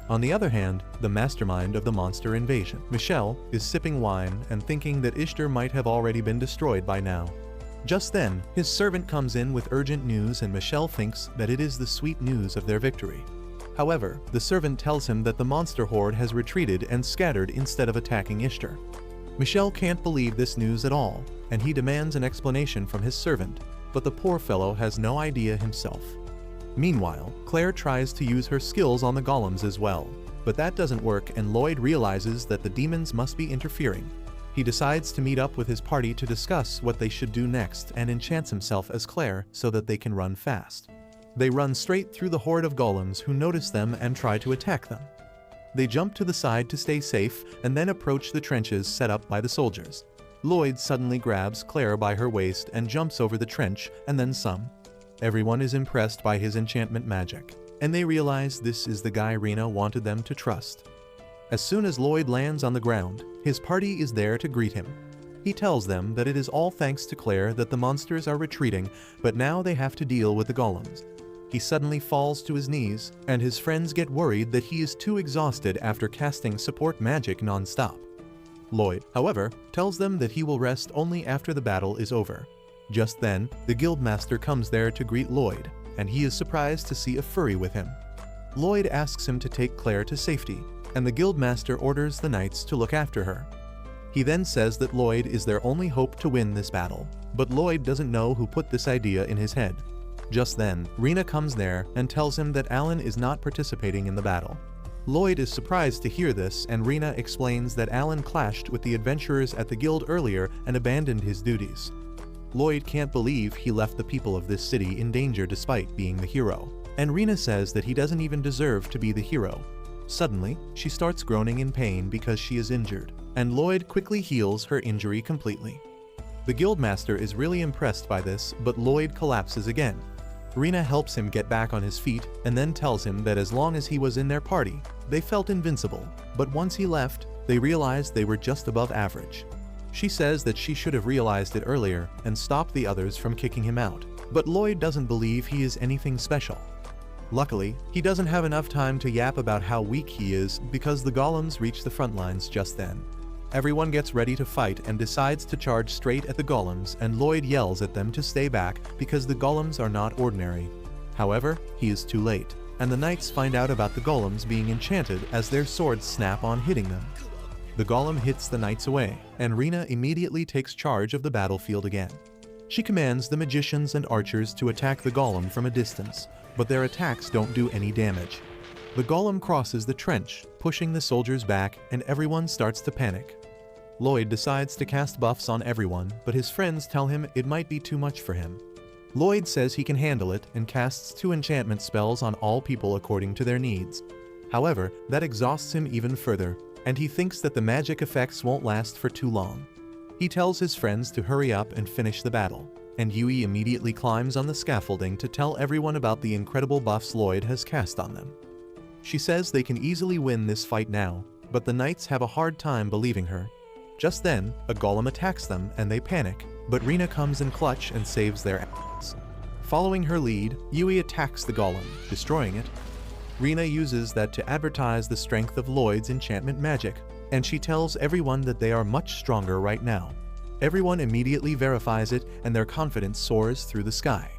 On the other hand, the mastermind of the monster invasion, Michelle, is sipping wine and thinking that Ishtar might have already been destroyed by now. Just then, his servant comes in with urgent news and Michelle thinks that it is the sweet news of their victory. However, the servant tells him that the monster horde has retreated and scattered instead of attacking Ishtar. Michelle can't believe this news at all, and he demands an explanation from his servant, but the poor fellow has no idea himself. Meanwhile, Claire tries to use her skills on the golems as well, but that doesn't work and Lloyd realizes that the demons must be interfering. He decides to meet up with his party to discuss what they should do next and enchants himself as Claire so that they can run fast. They run straight through the horde of golems who notice them and try to attack them. They jump to the side to stay safe and then approach the trenches set up by the soldiers. Lloyd suddenly grabs Claire by her waist and jumps over the trench and then some. Everyone is impressed by his enchantment magic, and they realize this is the guy Rena wanted them to trust. As soon as Lloyd lands on the ground, his party is there to greet him. He tells them that it is all thanks to Claire that the monsters are retreating, but now they have to deal with the golems. He suddenly falls to his knees, and his friends get worried that he is too exhausted after casting support magic non-stop. Lloyd, however, tells them that he will rest only after the battle is over. Just then, the guildmaster comes there to greet Lloyd, and he is surprised to see a furry with him. Lloyd asks him to take Claire to safety, and the guildmaster orders the knights to look after her. He then says that Lloyd is their only hope to win this battle, but Lloyd doesn't know who put this idea in his head. Just then, Rena comes there and tells him that Alan is not participating in the battle. Lloyd is surprised to hear this, and Rena explains that Alan clashed with the adventurers at the guild earlier and abandoned his duties. Lloyd can't believe he left the people of this city in danger despite being the hero, and Rena says that he doesn't even deserve to be the hero. Suddenly, she starts groaning in pain because she is injured, and Lloyd quickly heals her injury completely. The guildmaster is really impressed by this, but Lloyd collapses again. Rena helps him get back on his feet and then tells him that as long as he was in their party, they felt invincible, but once he left, they realized they were just above average. She says that she should have realized it earlier and stopped the others from kicking him out, but Lloyd doesn't believe he is anything special. Luckily, he doesn't have enough time to yap about how weak he is because the golems reach the front lines just then. Everyone gets ready to fight and decides to charge straight at the golems, and Lloyd yells at them to stay back because the golems are not ordinary. However, he is too late, and the knights find out about the golems being enchanted as their swords snap on hitting them. The golem hits the knights away, and Rena immediately takes charge of the battlefield again. She commands the magicians and archers to attack the golem from a distance, but their attacks don't do any damage. The golem crosses the trench, pushing the soldiers back, and everyone starts to panic. Lloyd decides to cast buffs on everyone, but his friends tell him it might be too much for him. Lloyd says he can handle it and casts 2 enchantment spells on all people according to their needs. However, that exhausts him even further, and he thinks that the magic effects won't last for too long. He tells his friends to hurry up and finish the battle, and Yui immediately climbs on the scaffolding to tell everyone about the incredible buffs Lloyd has cast on them. She says they can easily win this fight now, but the knights have a hard time believing her. Just then, a golem attacks them and they panic, but Rena comes in clutch and saves their ass. Following her lead, Yui attacks the golem, destroying it. Rena uses that to advertise the strength of Lloyd's enchantment magic, and she tells everyone that they are much stronger right now. Everyone immediately verifies it, and their confidence soars through the sky.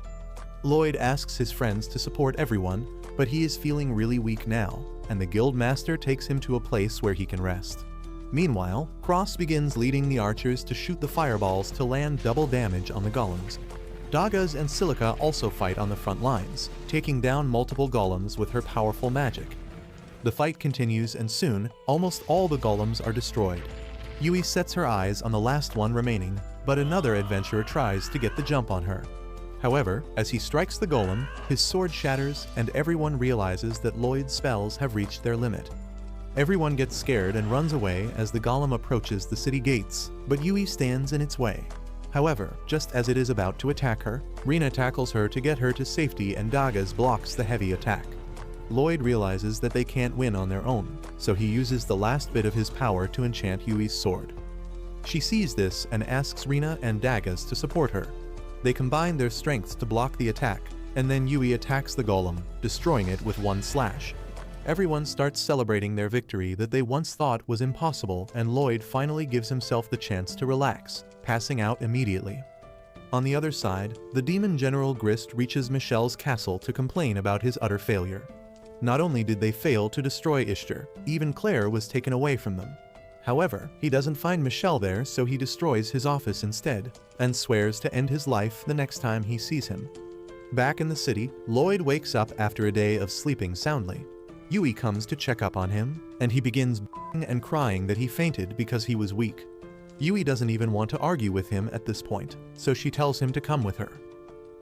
Lloyd asks his friends to support everyone, but he is feeling really weak now, and the guild master takes him to a place where he can rest. Meanwhile, Cross begins leading the archers to shoot the fireballs to land double damage on the golems. Dagas and Silica also fight on the front lines, taking down multiple golems with her powerful magic. The fight continues, and soon, almost all the golems are destroyed. Yui sets her eyes on the last one remaining, but another adventurer tries to get the jump on her. However, as he strikes the golem, his sword shatters and everyone realizes that Lloyd's spells have reached their limit. Everyone gets scared and runs away as the golem approaches the city gates, but Yui stands in its way. However, just as it is about to attack her, Rena tackles her to get her to safety and Dagas blocks the heavy attack. Lloyd realizes that they can't win on their own, so he uses the last bit of his power to enchant Yui's sword. She sees this and asks Rena and Dagas to support her. They combine their strengths to block the attack, and then Yui attacks the golem, destroying it with one slash. Everyone starts celebrating their victory that they once thought was impossible, and Lloyd finally gives himself the chance to relax, passing out immediately. On the other side, the demon General Grist reaches Michelle's castle to complain about his utter failure. Not only did they fail to destroy Ishtar, even Claire was taken away from them. However, he doesn't find Michelle there, so he destroys his office instead, and swears to end his life the next time he sees him. Back in the city, Lloyd wakes up after a day of sleeping soundly. Yui comes to check up on him, and he begins b***ing and crying that he fainted because he was weak. Yui doesn't even want to argue with him at this point, so she tells him to come with her.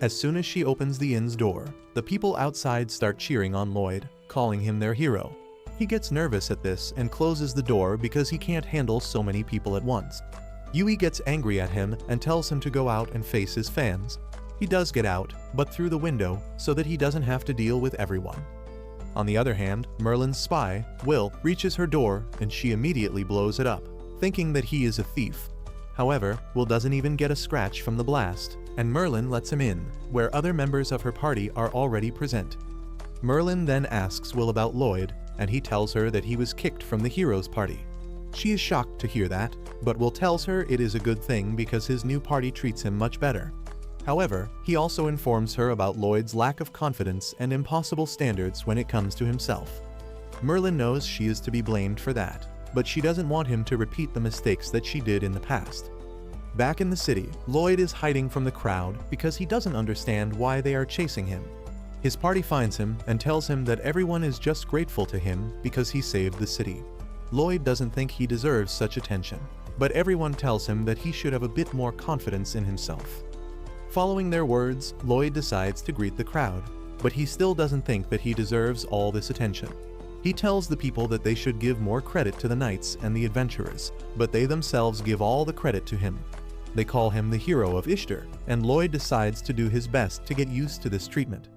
As soon as she opens the inn's door, the people outside start cheering on Lloyd, calling him their hero. He gets nervous at this and closes the door because he can't handle so many people at once. Yui gets angry at him and tells him to go out and face his fans. He does get out, but through the window, so that he doesn't have to deal with everyone. On the other hand, Merlin's spy, Will, reaches her door and she immediately blows it up, thinking that he is a thief. However, Will doesn't even get a scratch from the blast, and Merlin lets him in, where other members of her party are already present. Merlin then asks Will about Lloyd, and he tells her that he was kicked from the heroes' party. She is shocked to hear that, but Will tells her it is a good thing because his new party treats him much better. However, he also informs her about Lloyd's lack of confidence and impossible standards when it comes to himself. Merlin knows she is to be blamed for that, but she doesn't want him to repeat the mistakes that she did in the past. Back in the city, Lloyd is hiding from the crowd because he doesn't understand why they are chasing him. His party finds him and tells him that everyone is just grateful to him because he saved the city. Lloyd doesn't think he deserves such attention, but everyone tells him that he should have a bit more confidence in himself. Following their words, Lloyd decides to greet the crowd, but he still doesn't think that he deserves all this attention. He tells the people that they should give more credit to the knights and the adventurers, but they themselves give all the credit to him. They call him the hero of Ishtar, and Lloyd decides to do his best to get used to this treatment.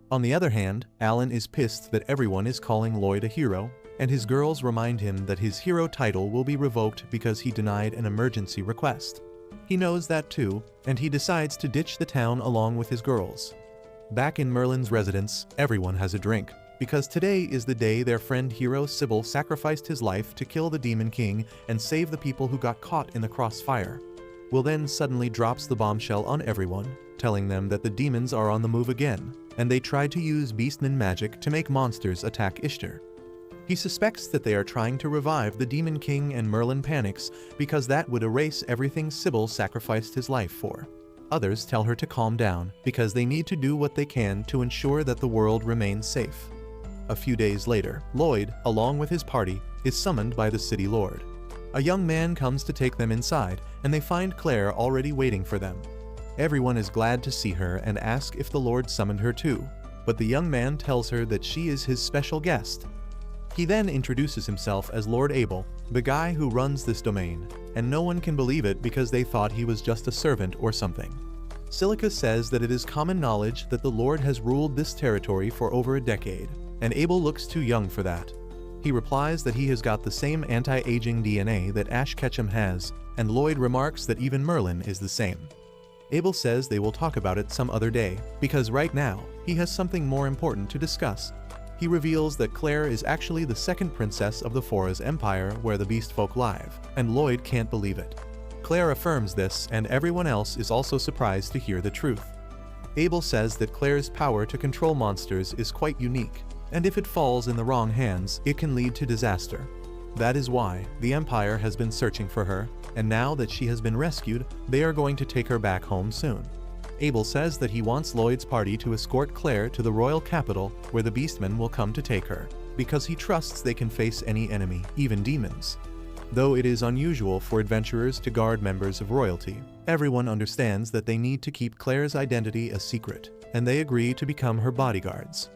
On the other hand, Alan is pissed that everyone is calling Lloyd a hero, and his girls remind him that his hero title will be revoked because he denied an emergency request. He knows that too, and he decides to ditch the town along with his girls. Back in Merlin's residence, everyone has a drink, because today is the day their friend hero Sybil sacrificed his life to kill the Demon King and save the people who got caught in the crossfire. Will then suddenly drops the bombshell on everyone, telling them that the demons are on the move again, and they tried to use beastman magic to make monsters attack Ishtar. He suspects that they are trying to revive the Demon King, and Merlin panics because that would erase everything Sybil sacrificed his life for. Others tell her to calm down because they need to do what they can to ensure that the world remains safe. A few days later, Lloyd, along with his party, is summoned by the city lord. A young man comes to take them inside, and they find Claire already waiting for them. Everyone is glad to see her and asks if the Lord summoned her too, but the young man tells her that she is his special guest. He then introduces himself as Lord Abel, the guy who runs this domain, and no one can believe it because they thought he was just a servant or something. Silica says that it is common knowledge that the Lord has ruled this territory for over a decade, and Abel looks too young for that. He replies that he has got the same anti-aging DNA that Ash Ketchum has, and Lloyd remarks that even Merlin is the same. Abel says they will talk about it some other day, because right now, he has something more important to discuss. He reveals that Claire is actually the second princess of the Fora's empire where the beast folk live, and Lloyd can't believe it. Claire affirms this, and everyone else is also surprised to hear the truth. Abel says that Claire's power to control monsters is quite unique, and if it falls in the wrong hands, it can lead to disaster. That is why the Empire has been searching for her, and now that she has been rescued, they are going to take her back home soon. Abel says that he wants Lloyd's party to escort Claire to the royal capital where the Beastmen will come to take her, because he trusts they can face any enemy, even demons. Though it is unusual for adventurers to guard members of royalty, everyone understands that they need to keep Claire's identity a secret, and they agree to become her bodyguards.